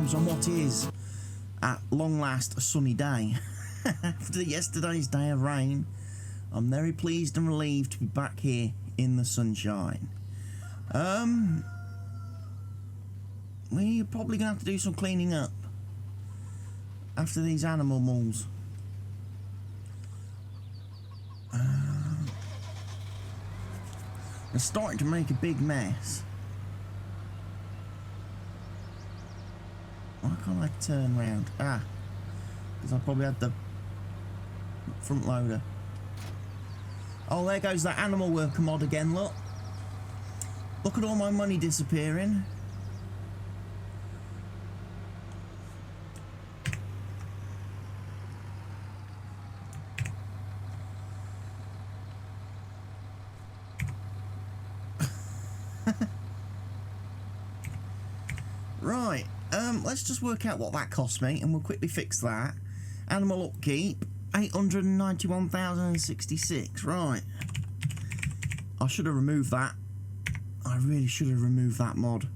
Farms on what is, at long last, a sunny day. After yesterday's day of rain, I'm very pleased and relieved to be back here in the sunshine. We're probably going to have to do some cleaning up after these animal malls. They're starting to make a big mess. Why can't I turn round? Because I probably had the front loader. Oh, there goes that animal worker mod again, look. Look at all my money disappearing. Right, let's just work out what that cost me and we'll quickly fix that. Animal upkeep, 891,066, right. I should have removed that. I really should have removed that mod.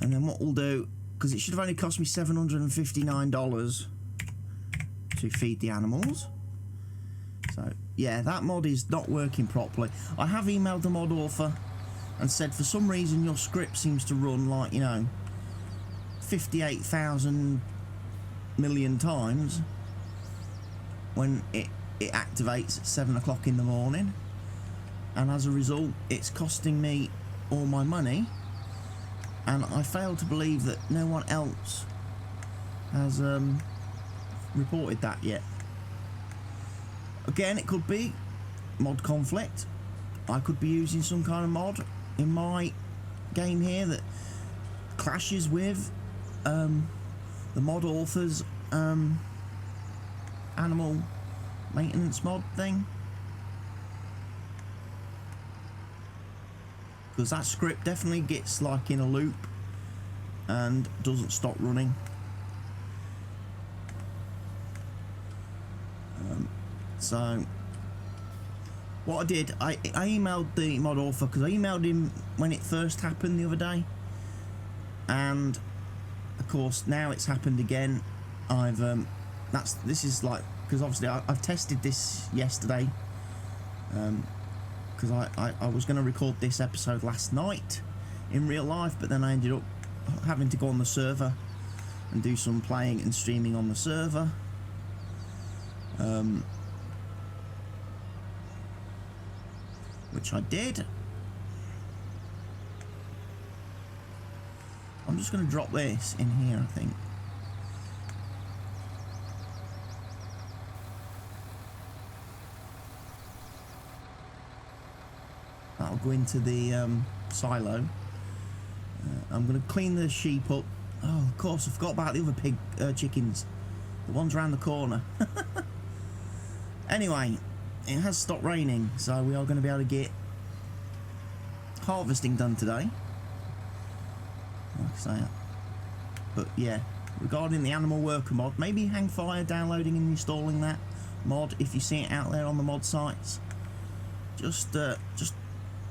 And then what we'll do, because it should have only cost me $759 to feed the animals. So, yeah, that mod is not working properly. I have emailed the mod author and said for some reason your script seems to run like, you know, 58,000 million times when it activates at 7 o'clock in the morning. And as a result, it's costing me all my money. And I fail to believe that no one else has reported that yet. Again, it could be mod conflict. I could be using some kind of mod in my game here that clashes with the mod author's animal maintenance mod thing. Because that script definitely gets like in a loop and doesn't stop running. So what I did, I emailed the mod author because I emailed him when it first happened the other day, and of course now it's happened again. This is like, because obviously I've tested this yesterday, because I was going to record this episode last night in real life, but then I ended up having to go on the server and do some playing and streaming on the server. Which I did. I'm just going to drop this in here, I think. That'll go into the silo. I'm going to clean the sheep up. Oh, of course, I forgot about the other chickens. The ones around the corner. Anyway, it has stopped raining, so we are going to be able to get harvesting done today. Like I say. But yeah, regarding the animal worker mod, maybe hang fire downloading and installing that mod if you see it out there on the mod sites. Just you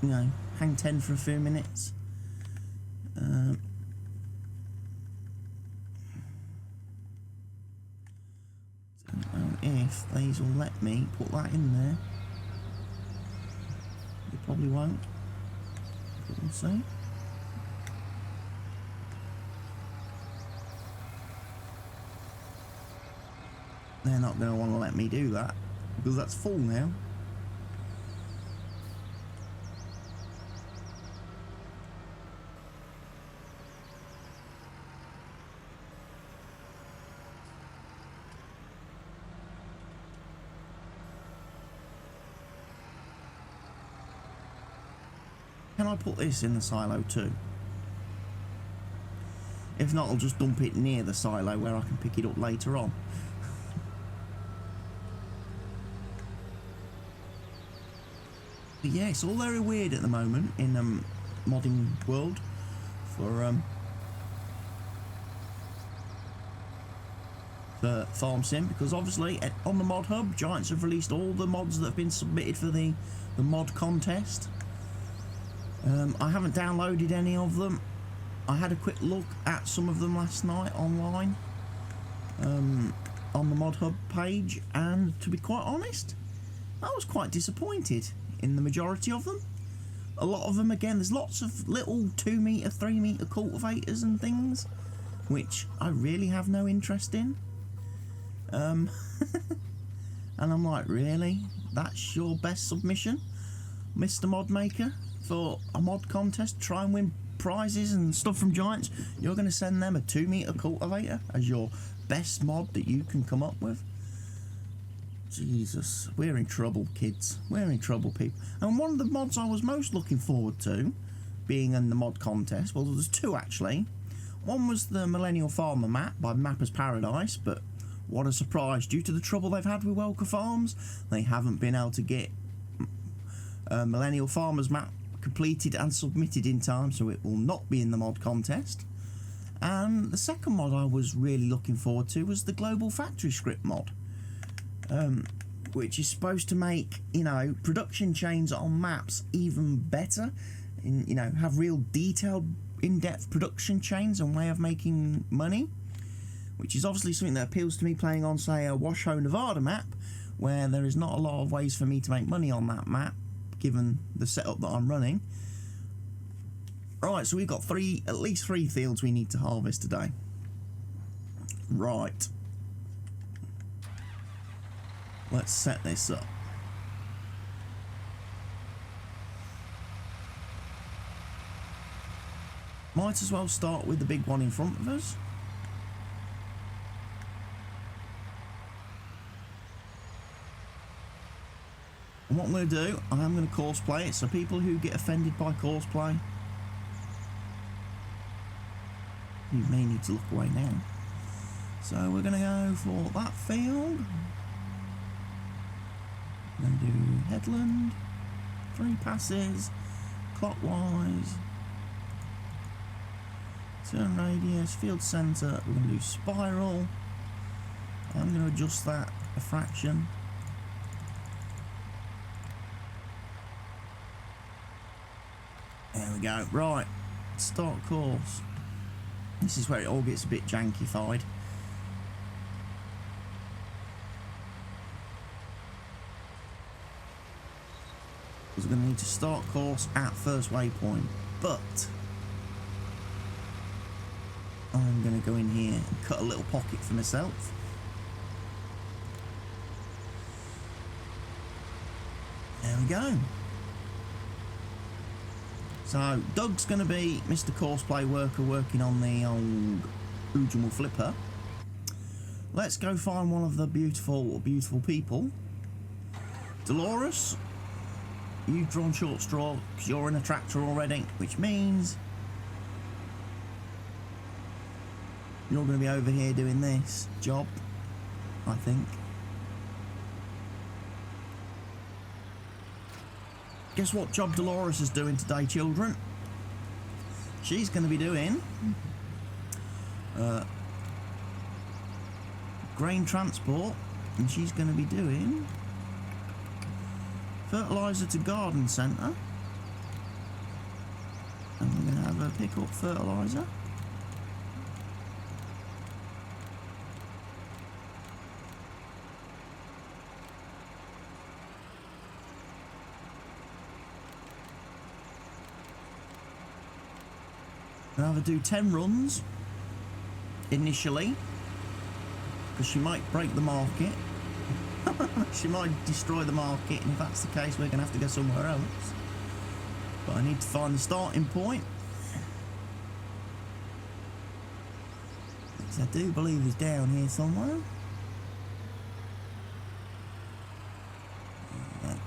know, hang 10 for a few minutes. If these will let me put that in there. They probably won't, but we'll see. They're not going to want to let me do that because that's full now. Can I put this in the silo too? If not, I'll just dump it near the silo where I can pick it up later on. But yeah, it's all very weird at the moment in modding world for Farm Sim, because obviously on the mod hub, Giants have released all the mods that have been submitted for the mod contest. I haven't downloaded any of them. I had a quick look at some of them last night online, on the Mod Hub page, and to be quite honest, I was quite disappointed in the majority of them. A lot of them, again, there's lots of little 2 metre, 3 metre cultivators and things, which I really have no interest in. And I'm like, really? That's your best submission, Mr. Mod Maker, for a mod contest, try and win prizes and stuff from Giants? You're going to send them a 2 metre cultivator as your best mod that you can come up with? Jesus, we're in trouble, kids. We're in trouble, people. And one of the mods I was most looking forward to being in the mod contest, well, there's 2 actually. One was the Millennial Farmer map by Mapper's Paradise, but what a surprise. Due to the trouble they've had with Mercury Farms, they haven't been able to get Millennial Farmer's map completed and submitted in time, so it will not be in the mod contest. And the second mod I was really looking forward to was the Global Factory Script mod, which is supposed to make, you know, production chains on maps even better, and, you know, have real detailed, in-depth production chains and way of making money, which is obviously something that appeals to me playing on, say, a Washoe, Nevada map, where there is not a lot of ways for me to make money on that map, given the setup that I'm running. Right, so we've got at least three fields we need to harvest today. Right. Let's set this up. Might as well start with the big one in front of us. And what I'm going to do, I am going to course play it, so people who get offended by course play, you may need to look away now. So we're going to go for that field. I'm going to do headland, 3 passes, clockwise, turn radius, field centre, we're going to do spiral. I'm going to adjust that a fraction. There we go. Right, start course. This is where it all gets a bit jankified. Because we're going to need to start course at first waypoint, but I'm going to go in here and cut a little pocket for myself. There we go. So Doug's going to be Mr. Courseplay Worker working on the old Ujamal Flipper. Let's go find one of the beautiful, beautiful people. Dolores, you've drawn short straw because you're in a tractor already, which means you're going to be over here doing this job, I think. Guess what job Dolores is doing today, children? She's going to be doing grain transport, and she's going to be doing fertiliser to garden centre, and we're going to have her pick up fertiliser. I'll have her do 10 runs initially, because she might break the market. She might destroy the market, and if that's the case, we're going to have to go somewhere else. But I need to find the starting point, which I do believe is down here somewhere.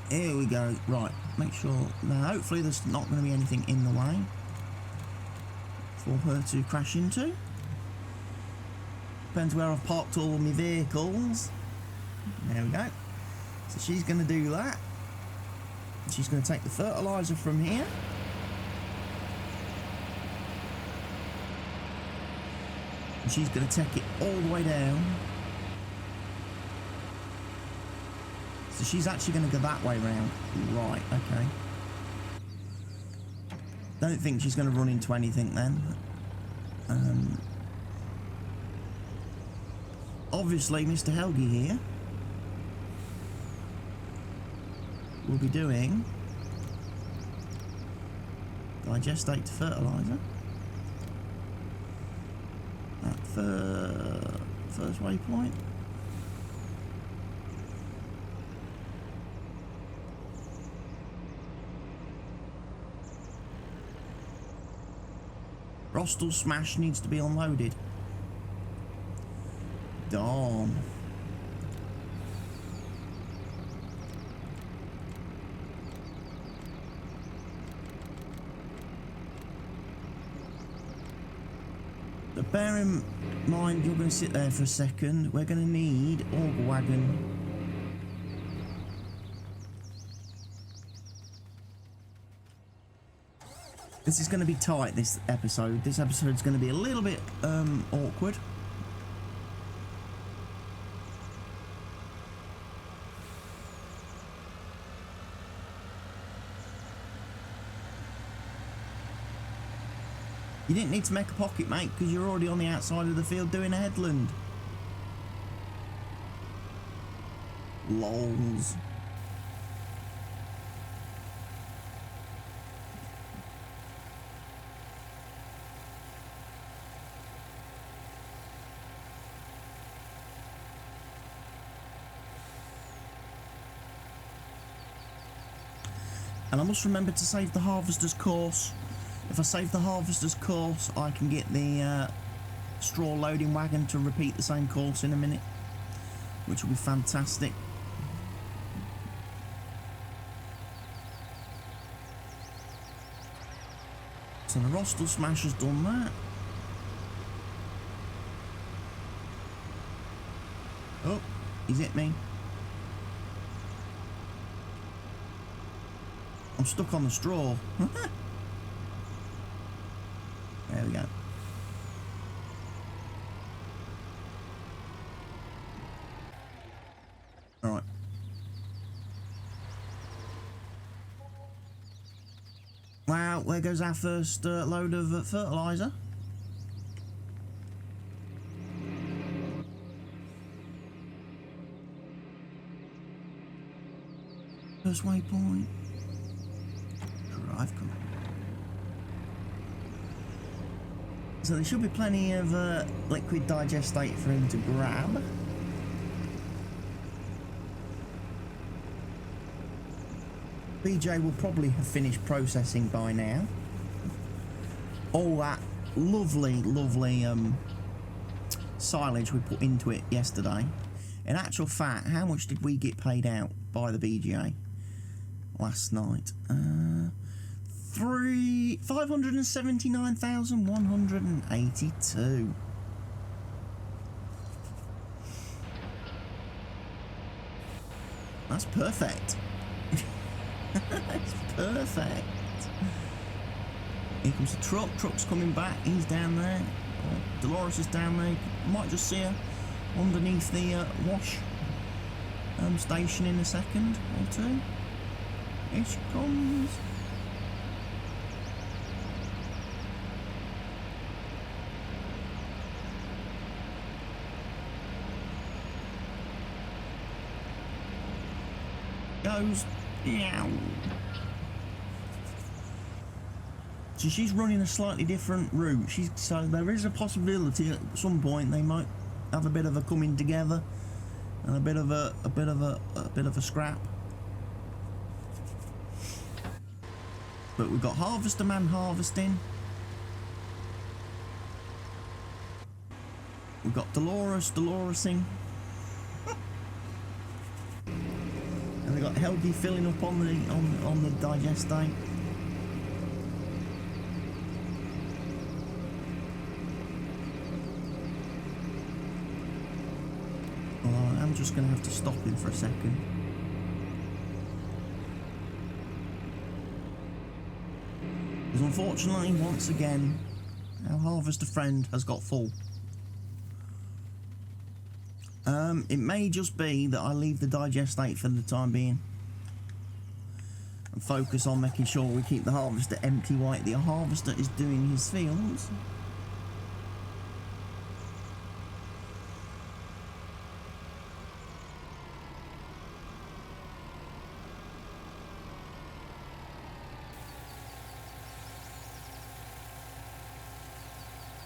Here we go. Right, make sure. Now, hopefully there's not going to be anything in the way for her to crash into. Depends where I've parked all my vehicles. There we go. So she's going to do that. She's going to take the fertiliser from here. And she's going to take it all the way down. So she's actually going to go that way round. Right, okay. Don't think she's going to run into anything then. Obviously, Mr. Helgi here will be doing digestate to fertiliser at first waypoint. Rostal Smash needs to be unloaded. Darn. But bear in mind, you're going to sit there for a second. We're going to need auger wagon. This is going to be tight, this episode. This episode's going to be a little bit awkward. You didn't need to make a pocket, mate, because you're already on the outside of the field doing a headland. Lols. And I must remember to save the harvester's course. If I save the harvester's course, I can get the straw loading wagon to repeat the same course in a minute, which will be fantastic. So the Rostal Smash has done that. Oh, he's hit me. I'm stuck on the straw. There we go. Alright. Wow, there goes our first load of fertiliser. First waypoint. Drive, come on. So there should be plenty of liquid digestate for him to grab. BJ will probably have finished processing by now. All that lovely, lovely silage we put into it yesterday. In actual fact, how much did we get paid out by the BGA last night? 579,182. That's perfect. That's perfect. Here comes the truck. Truck's coming back. He's down there. Oh, Dolores is down there. You might just see her underneath the wash station in a second or two. Here she comes. Goes. Meow. So she's running a slightly different route. So there is a possibility at some point they might have a bit of a coming together and a bit of a scrap. But we've got Harvester Man harvesting. We've got Doloresing. And we've got Helgi filling up on the digestate. I'm just going to have to stop him for a second. Because unfortunately, once again, our harvester friend has got full. It may just be that I leave the digestate for the time being. and focus on making sure we keep the harvester empty while the harvester is doing his fields.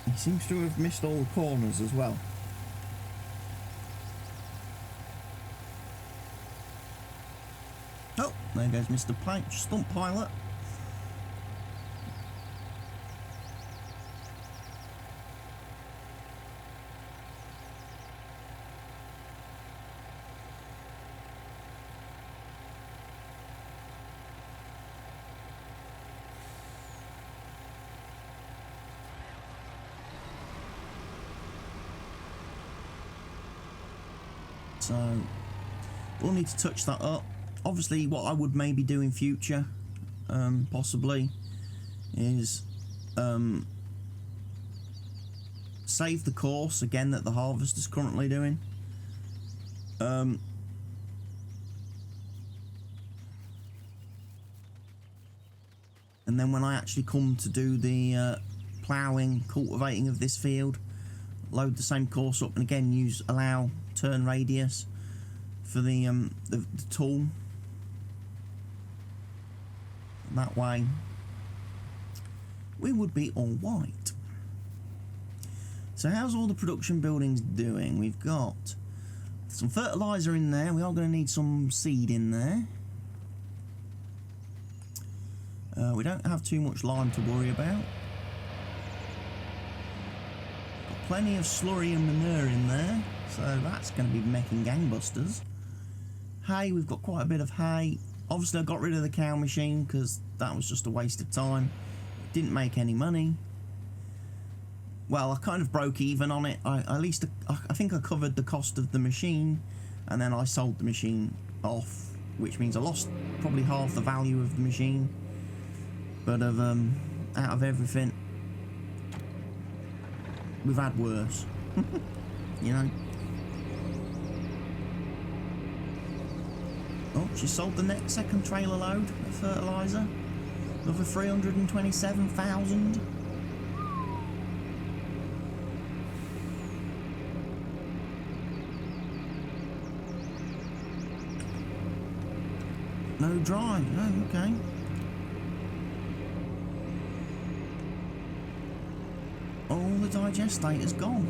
He seems to have missed all the corners as well. Oh, there goes Mr. Stunt Pilot. So we'll need to touch that up. Obviously, what I would maybe do in future, possibly, is save the course again that the harvest is currently doing. And then when I actually come to do the ploughing, cultivating of this field, load the same course up and again allow turn radius for the tool. And that way we would be all right. So how's all the production buildings doing? We've got some fertilizer in there. We are going to need some seed in there. We don't have too much lime to worry about. Got plenty of slurry and manure in there, so that's going to be making gangbusters. Hay, we've got quite a bit of hay. Obviously I got rid of the cow machine because that was just a waste of time. It didn't make any money. Well, I kind of broke even on it. I think I covered the cost of the machine, and then I sold the machine off, which means I lost probably half the value of the machine. But out of everything, we've had worse. You know. Oh, she sold the second trailer load of fertilizer. Another 327,000. No dry. Oh, okay. All the digestate is gone.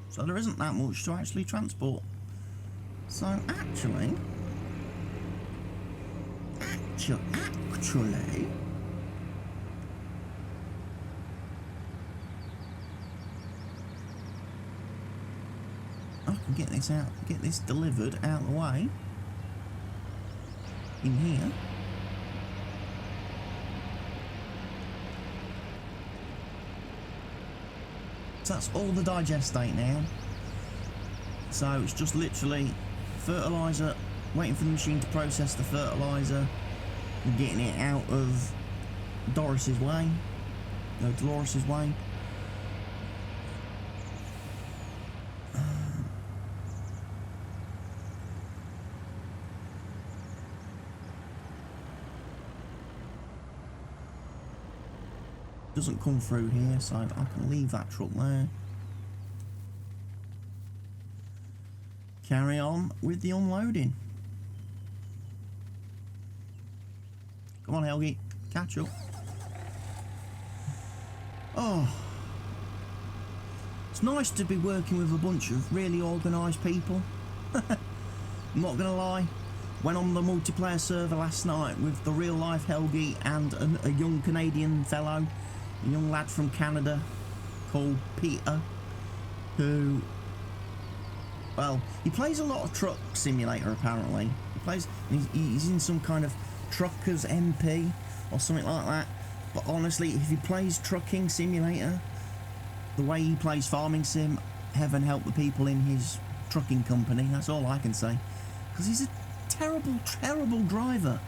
So there isn't that much to actually transport. So actually, I can get this delivered out of the way in here. So that's all the digestate now. So it's just literally fertilizer, waiting for the machine to process the fertilizer and getting it out of Dolores' way. Doesn't come through here, so I can leave that truck there. Carry on with the unloading. Come on, Helgi, catch up. Oh, it's nice to be working with a bunch of really organised people. I'm not gonna lie. Went on the multiplayer server last night with the real life Helgi and a young Canadian fellow, a young lad from Canada called Peter, who, well, he plays a lot of Truck Simulator apparently. He's in some kind of Truckers MP or something like that. But honestly, if he plays Trucking Simulator the way he plays Farming Sim, heaven help the people in his trucking company. That's all I can say. Because he's a terrible, terrible driver.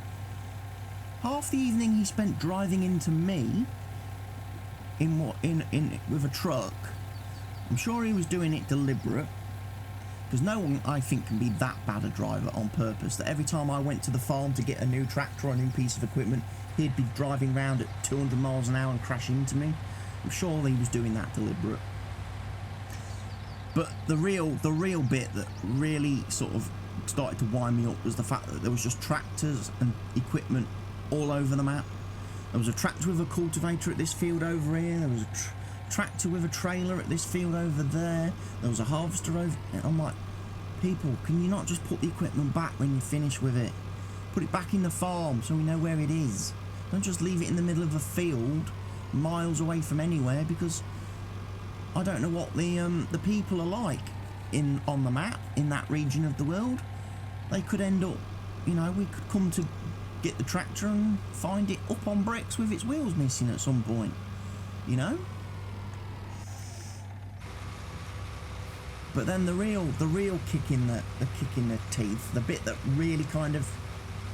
Half the evening he spent driving into me with a truck. I'm sure he was doing it deliberate. Because no one, I think, can be that bad a driver on purpose that every time I went to the farm to get a new tractor or a new piece of equipment, he'd be driving around at 200 miles an hour and crash into me. I'm sure he was doing that deliberate. But the real bit that really sort of started to wind me up was the fact that there was just tractors and equipment all over the map. There was a tractor with a cultivator at this field over here. There was a tractor with a trailer at this field over there. There was a harvester over. I'm like, people, can you not just put the equipment back when you finish with it? Put it back in the farm so we know where it is. Don't just leave it in the middle of a field, miles away from anywhere, because I don't know what the people are like on the map in that region of the world. They could end up, you know, we could come to get the tractor and find it up on bricks with its wheels missing at some point, you know. But then the real kick in the teeth, the bit that really kind of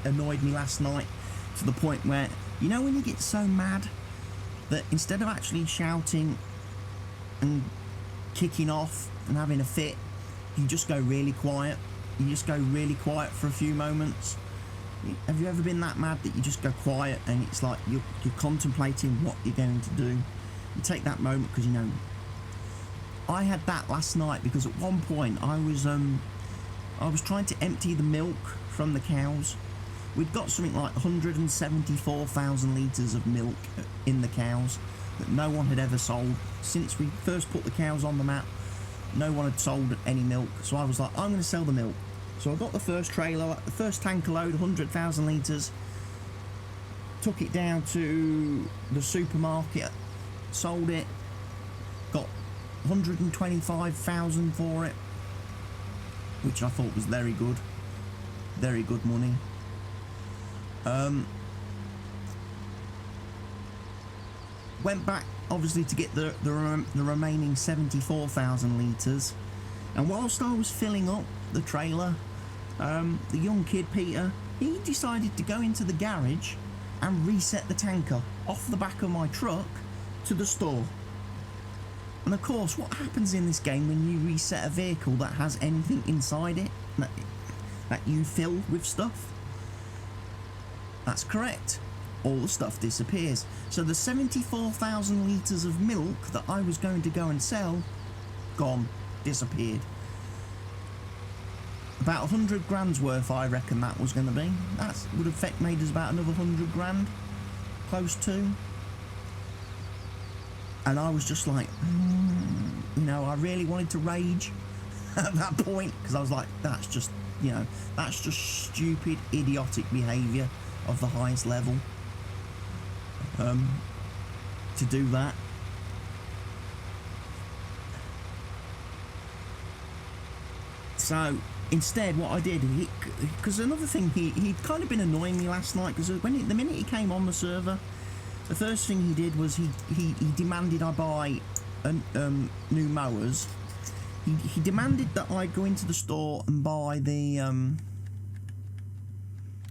annoyed me last night, to the point where, you know, when you get so mad that instead of actually shouting and kicking off and having a fit, you just go really quiet. You just go really quiet for a few moments. Have you ever been that mad that you just go quiet and it's like you're contemplating what you're going to do? You take that moment because, you know, I had that last night because at one point I was trying to empty the milk from the cows. We'd got something like 174,000 litres of milk in the cows that no one had ever sold. Since we first put the cows on the map, no one had sold any milk. So I was like, I'm going to sell the milk. So I got the first trailer, the first tanker load, 100,000 litres, took it down to the supermarket, sold it, got 125,000 for it, which I thought was very good money. Went back obviously to get the remaining 74,000 litres, and whilst I was filling up the trailer, the young kid Peter, he decided to go into the garage and reset the tanker off the back of my truck to the store. And of course, what happens in this game when you reset a vehicle that has anything inside it that you fill with stuff? That's correct. All the stuff disappears. So the 74,000 litres of milk that I was going to go and sell, gone, disappeared. About 100 grand's worth, I reckon that was going to be. That would have made us about another 100 grand, close to. And I was just like, you know, I really wanted to rage at that point, because I was like, that's just, you know, that's just stupid, idiotic behaviour of the highest level. To do that. So instead, what I did, because another thing, he'd kind of been annoying me last night, because the minute he came on the server, the first thing he did was he demanded I buy new mowers. He demanded that I go into the store and buy the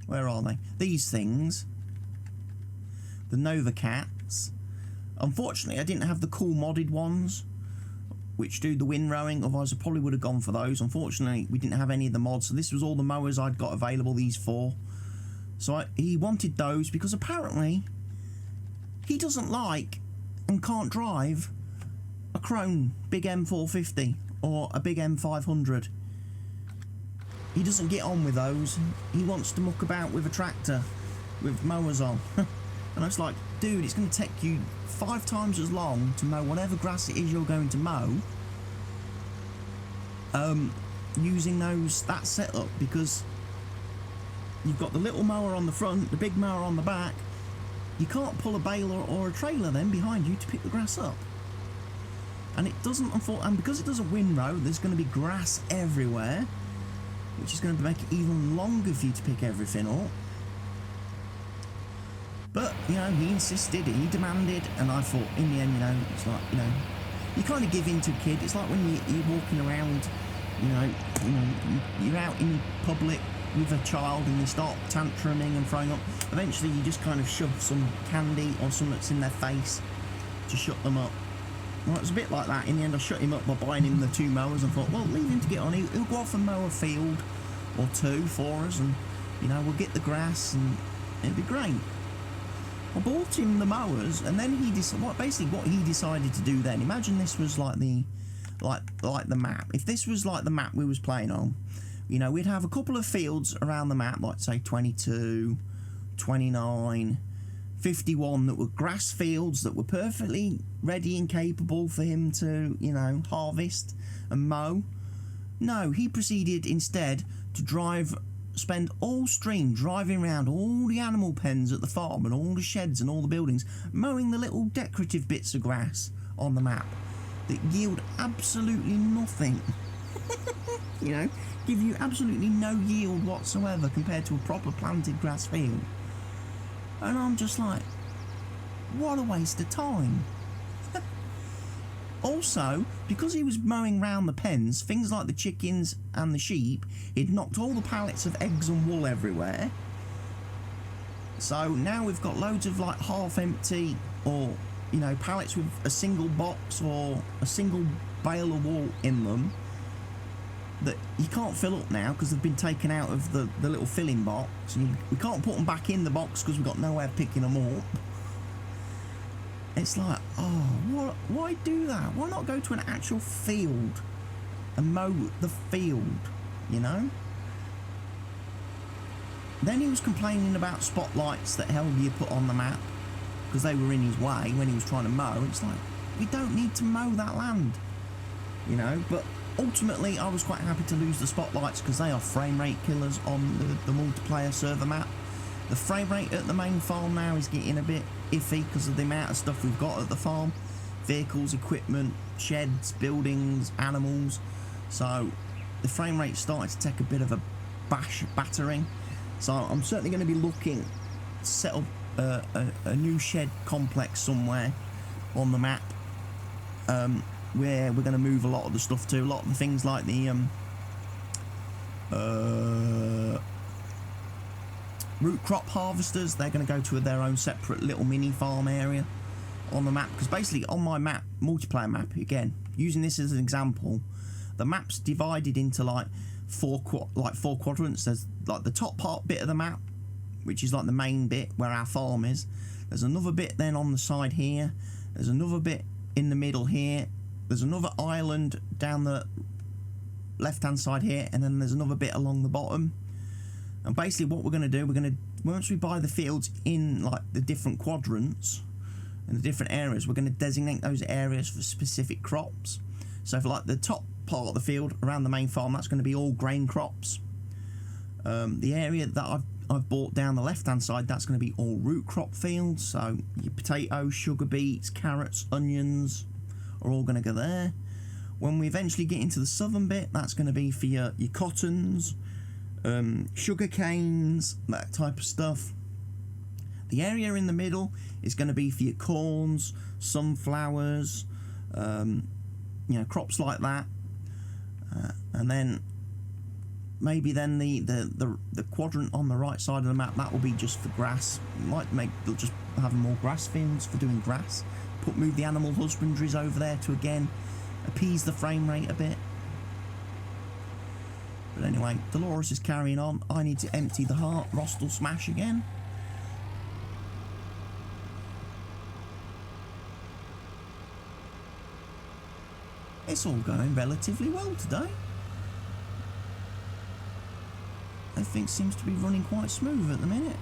where are they? These things, the Nova Cats. Unfortunately, I didn't have the cool modded ones, which do the windrowing. Otherwise, I probably would have gone for those. Unfortunately, we didn't have any of the mods, so this was all the mowers I'd got available. These four. So he wanted those because apparently he doesn't like and can't drive a Krone big M450 or a big M500. He doesn't get on with those. He wants to muck about with a tractor with mowers on. And I was like, dude, it's going to take you 5 times as long to mow whatever grass it is you're going to mow using that setup, because you've got the little mower on the front, the big mower on the back. You can't pull a baler or a trailer then behind you to pick the grass up. And it doesn't, and because it doesn't windrow, there's going to be grass everywhere, which is going to make it even longer for you to pick everything up. But, you know, he insisted, he demanded, and I thought, in the end, you know, it's like, you know, you kind of give in to a kid. It's like when you're walking around, you know, you're out in public with a child and they start tantruming and throwing up. Eventually, you just kind of shove some candy or something that's in their face to shut them up. Well, it was a bit like that. In the end, I shut him up by buying him the 2 mowers and thought, well, leave him to get on. He'll go off and mow a field or 2 for us, and, you know, we'll get the grass and it'll be great. I bought him the mowers, and then basically what he decided to do then, imagine this was like the map. If this was like the map we was playing on, you know, we'd have a couple of fields around the map, like say 22, 29, 51 that were grass fields that were perfectly ready and capable for him to, you know, harvest and mow. No, he proceeded instead to spend all stream driving around all the animal pens at the farm and all the sheds and all the buildings, mowing the little decorative bits of grass on the map that yield absolutely nothing. You know, give you absolutely no yield whatsoever compared to a proper planted grass field. And I'm just like, what a waste of time. Also, because he was mowing round the pens, things like the chickens and the sheep, he'd knocked all the pallets of eggs and wool everywhere. So now we've got loads of like half empty, or, you know, pallets with a single box or a single bale of wool in them that you can't fill up now because they've been taken out of the little filling box. We can't put them back in the box because we've got nowhere picking them up. It's like, oh, why do that? Why not go to an actual field and mow the field, you know? Then he was complaining about spotlights that Helgia put on the map because they were in his way when he was trying to mow. It's like, we don't need to mow that land, you know? But ultimately, I was quite happy to lose the spotlights because they are frame rate killers on the multiplayer server map. The frame rate at the main farm now is getting a bit iffy because of the amount of stuff we've got at the farm. Vehicles, equipment, sheds, buildings, animals. So the frame rate's starting to take a bit of a battering. So I'm certainly going to be looking to set up a new shed complex somewhere on the map, where we're going to move a lot of the stuff to. A lot of the things like the root crop harvesters, they're going to go to their own separate little mini farm area on the map, because basically on my map, multiplayer map, again using this as an example, the map's divided into like four quadrants. There's like the top part bit of the map, which is like the main bit where our farm is. There's another bit then on the side here, there's another bit in the middle here, there's another island down the left hand side here, and then there's another bit along the bottom. And basically what we're going to do, once we buy the fields in like the different quadrants and the different areas, we're going to designate those areas for specific crops. So for like the top part of the field around the main farm, that's going to be all grain crops. The area that I've bought down the left hand side, that's going to be all root crop fields. So your potatoes, sugar beets, carrots, onions are all going to go there. When we eventually get into the southern bit, that's going to be for your cottons, sugar canes, that type of stuff. The area in the middle is going to be for your corns, sunflowers, you know, crops like that. And then maybe then the quadrant on the right side of the map, that will be just for grass. They'll just have more grass fields for doing grass. Move the animal husbandries over there to again appease the frame rate a bit. But anyway, Dolores is carrying on. I need to empty the Rostel Smash again. It's all going relatively well today. Everything seems to be running quite smooth at the minute.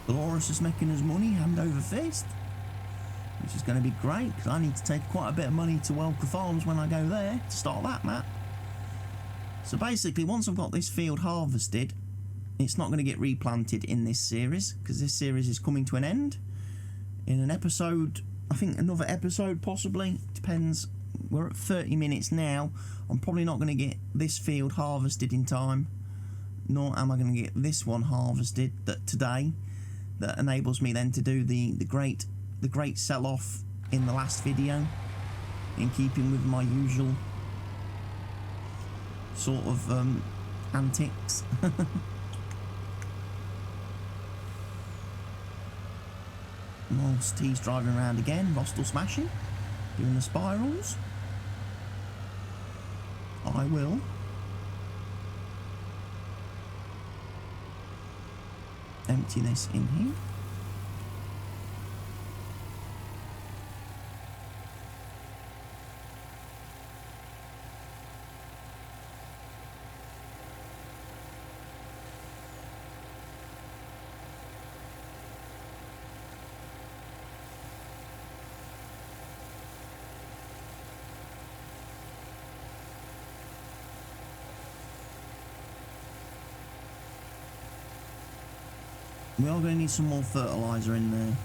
Dolores is making us money hand over fist, which is going to be great because I need to take quite a bit of money to Mercury Farms when I go there to start that map. So basically, once I've got this field harvested, it's not going to get replanted in this series because this series is coming to an end in an episode. I think another episode possibly, depends. We're at 30 minutes now. I'm probably not going to get this field harvested in time, nor am I going to get this one harvested today. That enables me then to do the great sell-off in the last video, in keeping with my usual sort of antics. whilst he's driving around again, Rostel smashing, doing the spirals, I will empty this in here. We are going to need some more fertiliser in there.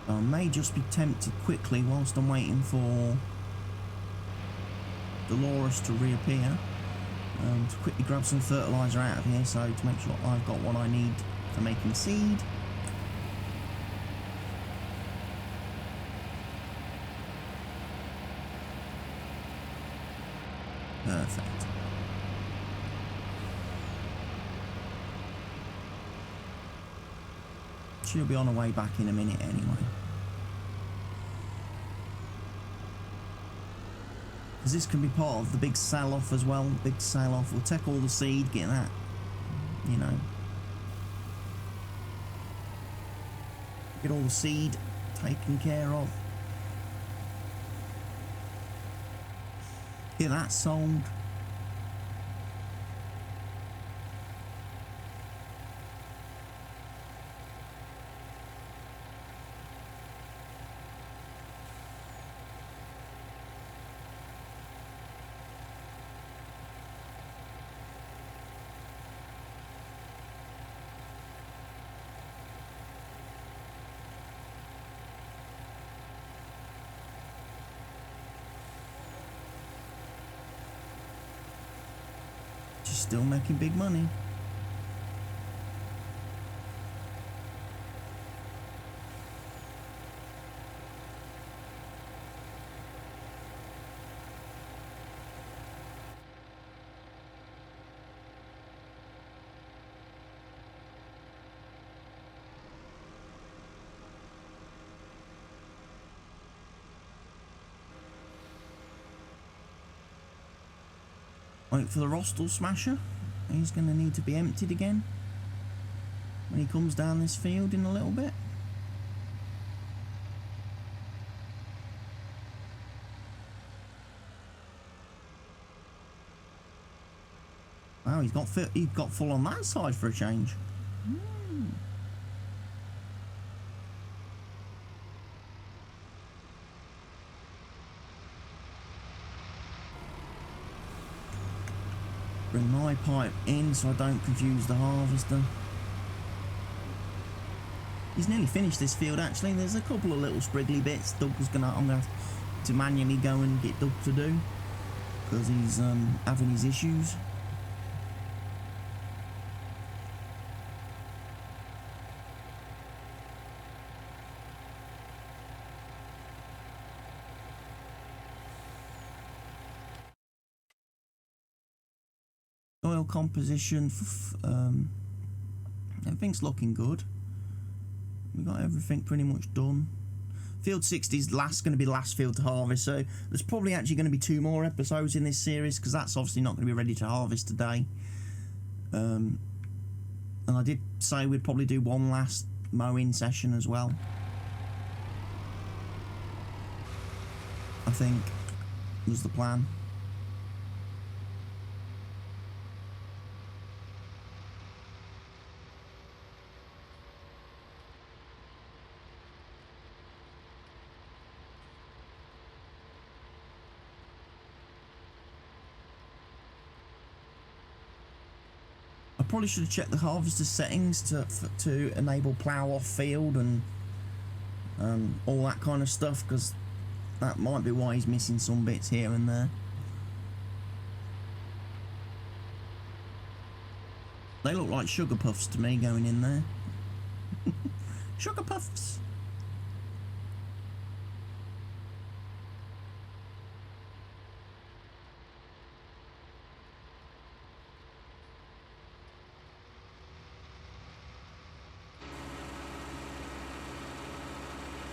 I may just be tempted quickly whilst I'm waiting for Dolores to reappear to quickly grab some fertiliser out of here, so to make sure I've got what I need for making seed. Perfect. She'll be on her way back in a minute anyway. Because this can be part of the big sell-off as well. Big sell-off. We'll take all the seed, get that, you know. Get all the seed taken care of. Get that sold. Still making big money. Wait for the Rostel smasher. He's going to need to be emptied again when he comes down this field in a little bit. Wow, he's got full on that side for a change. Bring my pipe in so I don't confuse the harvester. He's nearly finished this field actually. There's a couple of little spriggly bits I'm gonna have to manually go and get Doug to do because he's having his issues. Oil composition, everything's looking good. We got everything pretty much done. Field 60 is going to be the last field to harvest, so there's probably actually going to be 2 more episodes in this series because that's obviously not going to be ready to harvest today. And I did say we'd probably do one last mowing session as well. I think was the plan. Probably should have checked the harvester settings to enable plough off field and all that kind of stuff, because that might be why he's missing some bits here and there. They look like sugar puffs to me going in there. Sugar puffs.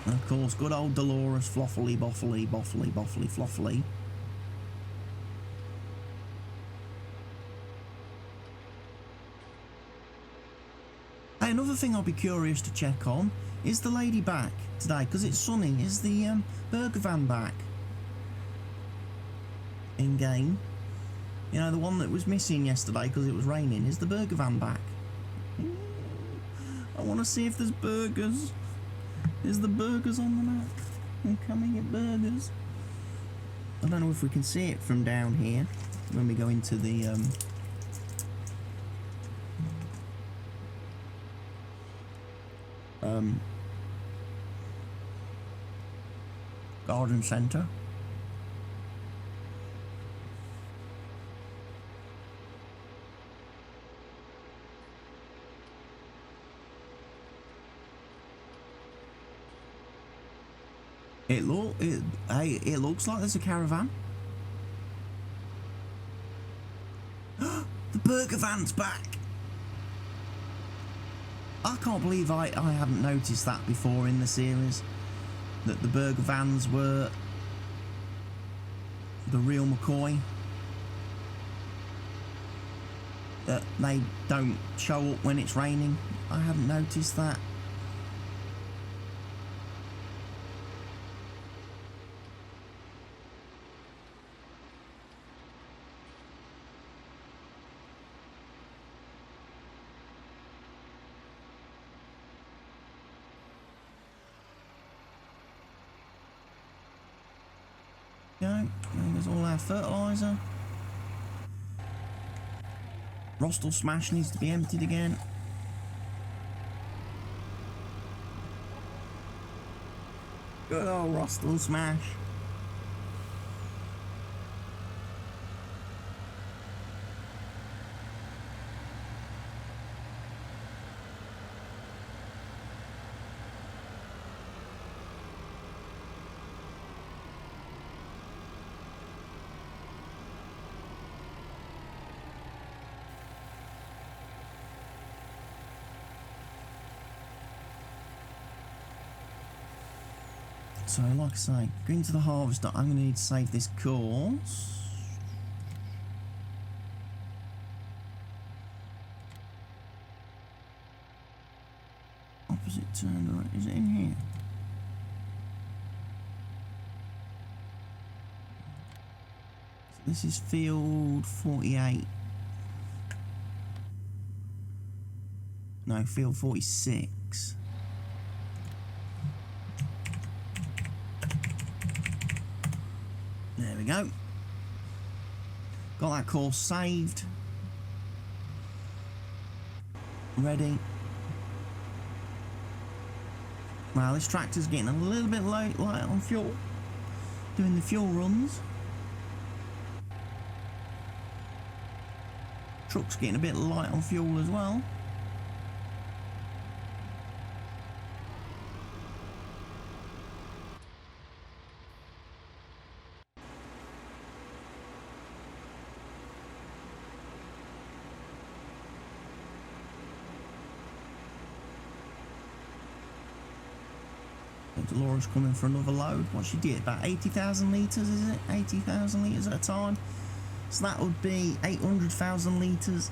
And of course, good old Dolores Floffily, Boffily, Boffily, Boffily, Floffily. Hey, another thing I'll be curious to check on is the lady back today, because it's sunny. Is the burger van back in game? You know, the one that was missing yesterday because it was raining. Is the burger van back? Ooh, I want to see if there's burgers. Is the burgers on the map? I'm coming at burgers. I don't know if we can see it from down here when we go into the garden centre. It looks like there's a caravan. The burger van's back. I can't believe I haven't noticed that before in the series, that the burger vans were the real McCoy, that they don't show up when it's raining. I haven't noticed that. There's all our fertiliser. Rostal Smash needs to be emptied again. Good old Rostal Smash. So, like I say, going to the harvester, I'm going to need to save this course. Opposite turn, right? Is it in here? So this is field 48. No, field 46. There we go. Got that course saved. Ready. Well, this tractor's getting a little bit light on fuel. Doing the fuel runs. Truck's getting a bit light on fuel as well. Laura's coming for another load. What she did, about 80,000 litres, is it? 80,000 litres at a time. So that would be 800,000 litres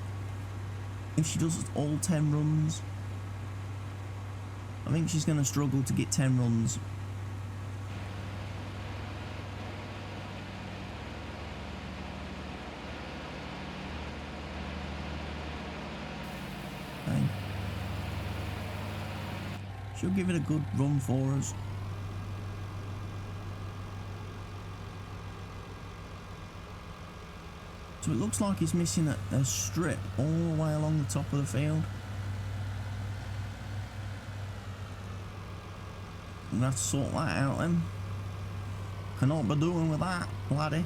if she does all 10 runs. I think she's going to struggle to get 10 runs. Okay. She'll give it a good run for us. So it looks like it's missing a strip all the way along the top of the field. I'm going to have to sort that out then. Cannot be doing with that, laddie.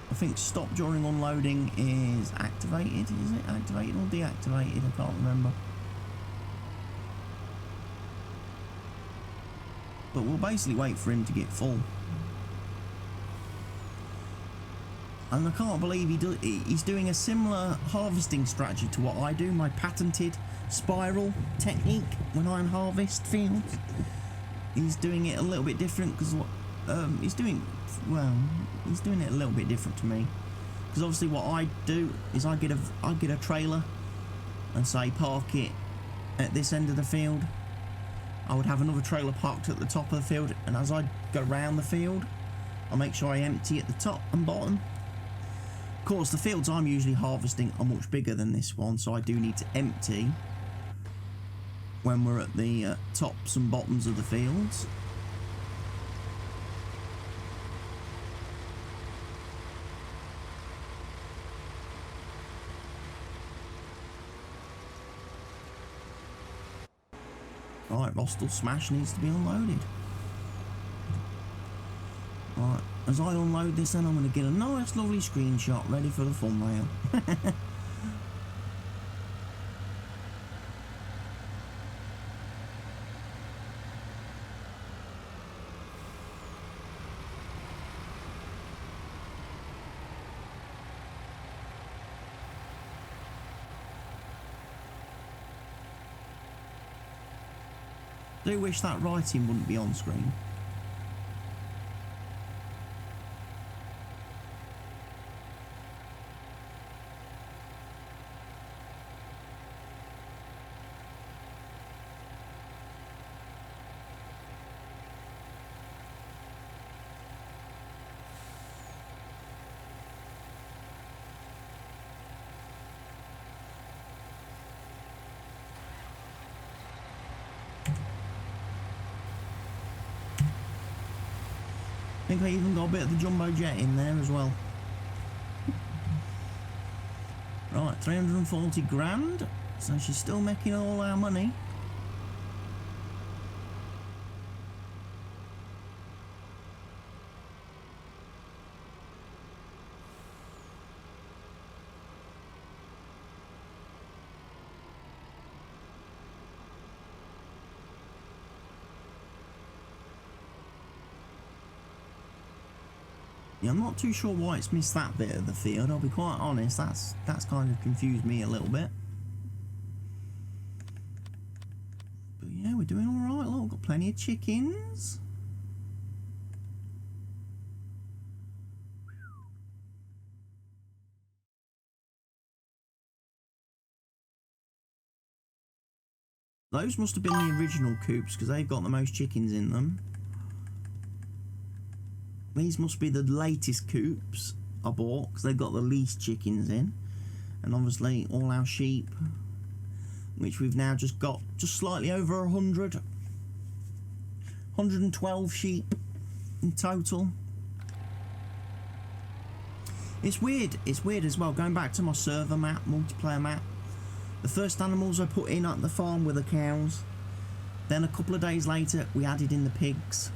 I think stop during unloading is activated. Is it activated or deactivated? I can't remember. but we'll basically wait for him to get full. And I can't believe he's doing a similar harvesting strategy to what I do, my patented spiral technique when I harvest fields. He's doing it a little bit different because what he's doing it a little bit different to me. Because obviously what I do is I get a trailer and say park it at this end of the field. I would have another trailer parked at the top of the field, and as I go round the field, I make sure I empty at the top and bottom. Of course, the fields I'm usually harvesting are much bigger than this one, so I do need to empty when we're at the tops and bottoms of the fields. Right, Rostal Smash needs to be unloaded. Right, as I unload this, then I'm going to get a nice lovely screenshot ready for the thumbnail. I do wish that writing wouldn't be on screen. I think I even got a bit of the jumbo jet in there as well. Right, 340 grand. So she's still making all our money. Yeah, I'm not too sure why it's missed that bit of the field, I'll be quite honest. That's kind of confused me a little bit. But yeah, we're doing alright. Look, we've got plenty of chickens. Those must have been the original coops because they've got the most chickens in them. These must be the latest coops I bought because they've got the least chickens in. And obviously all our sheep, which we've now just got just slightly over 100. 112 sheep in total. It's weird as well, going back to my server map, multiplayer map. The first animals I put in at the farm were the cows. Then a couple of days later we added in the pigs.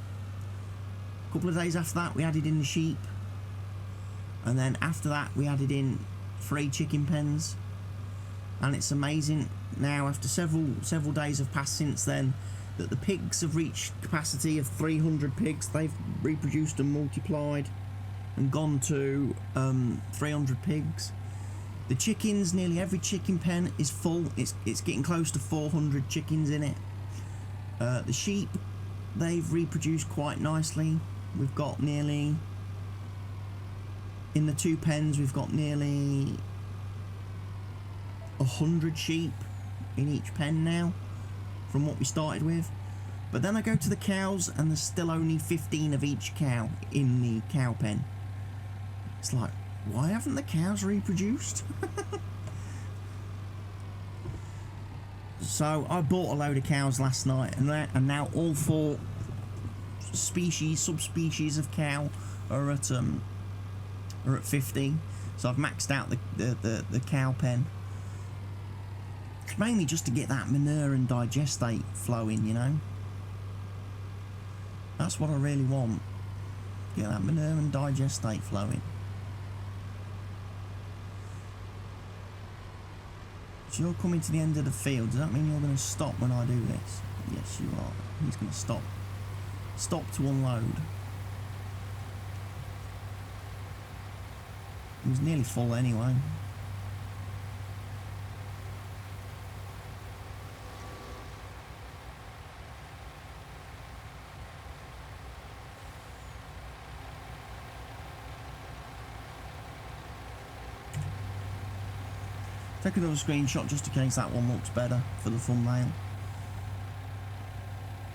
A couple of days after that we added in the sheep, and then after that we added in 3 chicken pens. And it's amazing now, after several days have passed since then, that the pigs have reached capacity of 300 pigs. They've reproduced and multiplied and gone to 300 pigs. The chickens, nearly every chicken pen is full. It's getting close to 400 chickens in it. The sheep, they've reproduced quite nicely. We've got nearly, in the 2 pens, we've got nearly 100 sheep in each pen now, from what we started with. But then I go to the cows and there's still only 15 of each cow in the cow pen. It's like, why haven't the cows reproduced? So I bought a load of cows last night, and now all 4 subspecies of cow are at 50. So I've maxed out the cow pen. It's mainly just to get that manure and digestate flowing, you know. That's what I really want. Get that manure and digestate flowing. So you're coming to the end of the field. Does that mean you're going to stop when I do this? Yes, you are. He's going to stop stop to unload. It was nearly full anyway. Take another screenshot just in case that one looks better for the thumbnail.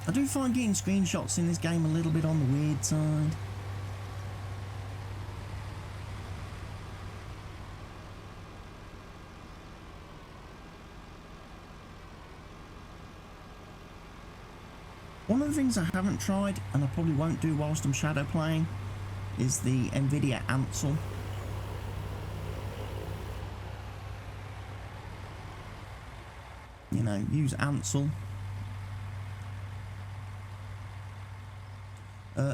I do find getting screenshots in this game a little bit on the weird side. One of the things I haven't tried, and I probably won't do whilst I'm shadow playing, is the NVIDIA Ansel. You know, use Ansel.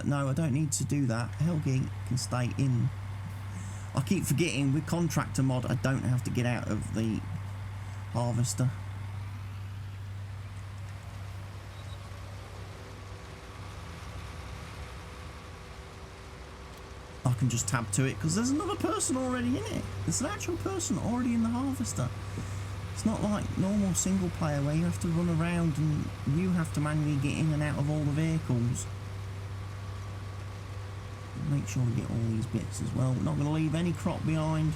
No, I don't need to do that. Helgi can stay in. I keep forgetting with contractor mod I don't have to get out of the harvester. I can just tab to it because there's another person already in it. There's an actual person already in the harvester. It's not like normal single player where you have to run around and you have to manually get in and out of all the vehicles. Make sure we get all these bits as well. We're not going to leave any crop behind.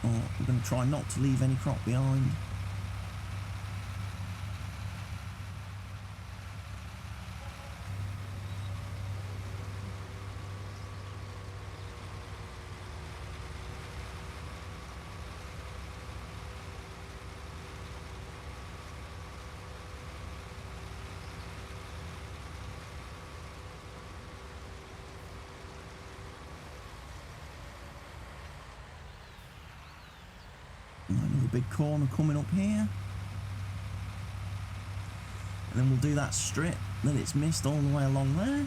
Or we're going to try not to leave any crop behind. Another big corner coming up here. And then we'll do that strip that it's missed all the way along there.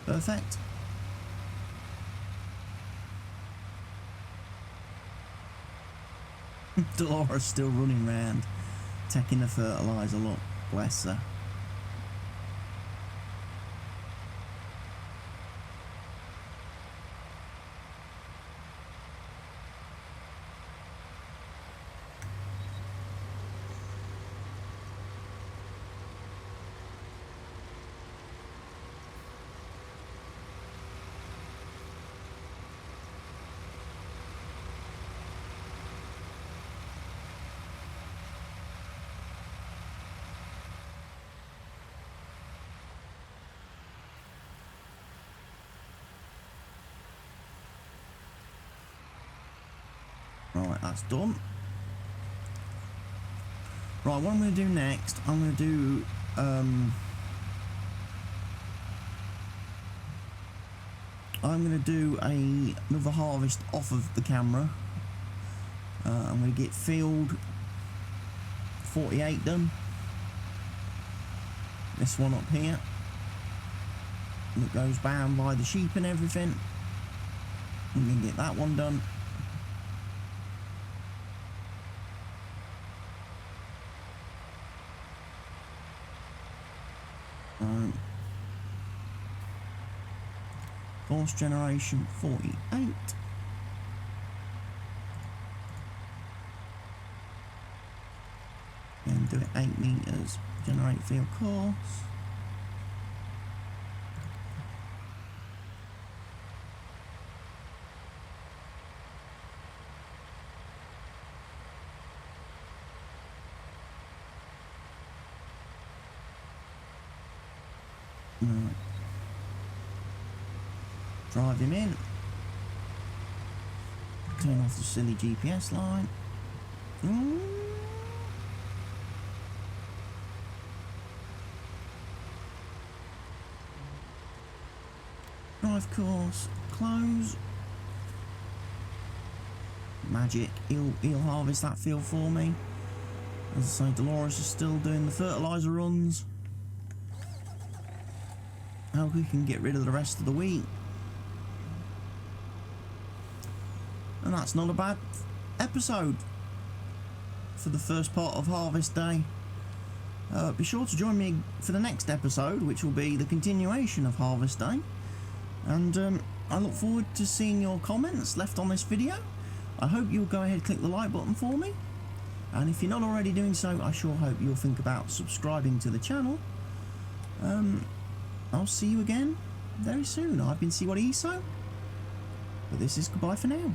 Perfect. Dolores still running around, taking the fertiliser, look, bless her. Right, that's done. Right, what I'm going to do next, I'm going to do another harvest off of the camera. I'm going to get field 48 done. This one up here that goes bound by the sheep and everything. We can get that one done. Force generation 48. And do it 8 meters. Generate field course. Right. Drive him in. Turn off the silly GPS line. Drive course, close. Magic, he'll harvest that field for me. As I say, Dolores is still doing the fertiliser runs. How we can get rid of the rest of the wheat. And that's not a bad episode for the first part of Harvest Day. Be sure to join me for the next episode, which will be the continuation of Harvest Day. And I look forward to seeing your comments left on this video. I hope you'll go ahead and click the like button for me. And if you're not already doing so, I sure hope you'll think about subscribing to the channel. I'll see you again very soon. I've been CWATTYESO, but this is goodbye for now.